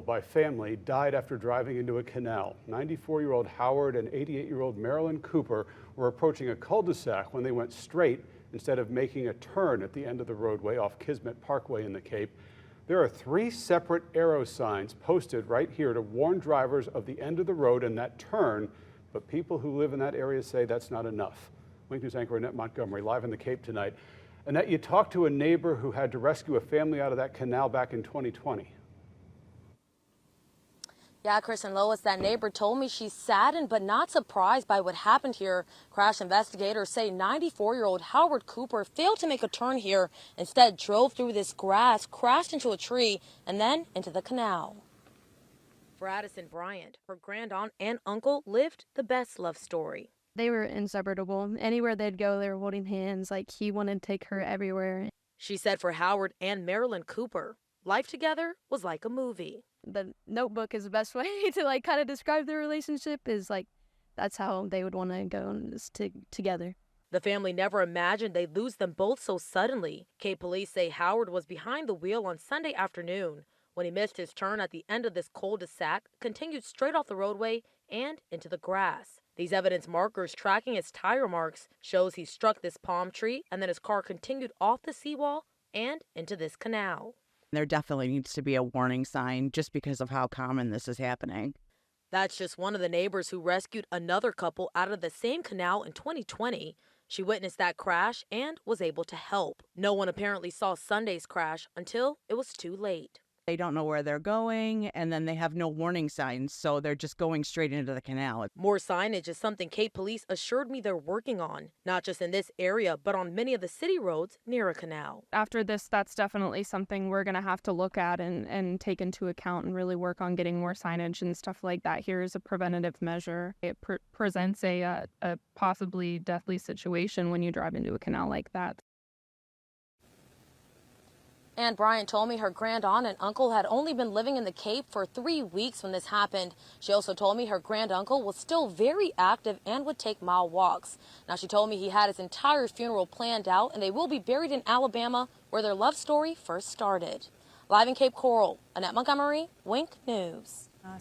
By family died after driving into a canal. 94-year-old Howard and 88-year-old Marilyn Cooper were approaching a cul-de-sac when they went straight instead of making a turn at the end of the roadway off Kismet Parkway in the Cape. There are 3 separate arrow signs posted right here to warn drivers of the end of the road and that turn, but people who live in that area say that's not enough. Wink News anchor Annette Montgomery live in the Cape tonight. Annette, you talked to a neighbor who had to rescue a family out of that canal back in 2020. Yeah, Chris and Lois, that neighbor told me she's saddened but not surprised by what happened here. Crash investigators say 94-year-old Howard Cooper failed to make a turn here, instead drove through this grass, crashed into a tree, and then into the canal. For Addison Bryant, her grandaunt and uncle lived the best love story. They were inseparable. Anywhere they'd go, they were holding hands. Like, he wanted to take her everywhere. She said for Howard and Marilyn Cooper, life together was like a movie. The Notebook is the best way to kind of describe their relationship. Is that's how they would want to go together. The family never imagined they'd lose them both so suddenly. Cape police say Howard was behind the wheel on Sunday afternoon when he missed his turn at the end of this cul-de-sac, continued straight off the roadway and into the grass. These evidence markers tracking his tire marks shows he struck this palm tree and then his car continued off the seawall and into this canal. There definitely needs to be a warning sign just because of how common this is happening. That's just one of the neighbors who rescued another couple out of the same canal in 2020. She witnessed that crash and was able to help. No one apparently saw Sunday's crash until it was too late. They don't know where they're going, and then they have no warning signs, so they're just going straight into the canal. More signage is something Cape police assured me they're working on, not just in this area, but on many of the city roads near a canal. After this, that's definitely something we're going to have to look at and take into account and really work on getting more signage and stuff like that. Here is a preventative measure. It presents a possibly deathly situation when you drive into a canal like that. And Bryant told me her grandaunt and uncle had only been living in the Cape for 3 weeks when this happened. She also told me her granduncle was still very active and would take mile walks. Now, she told me he had his entire funeral planned out and they will be buried in Alabama, where their love story first started. Live in Cape Coral, Annette Montgomery, Wink News. Awesome.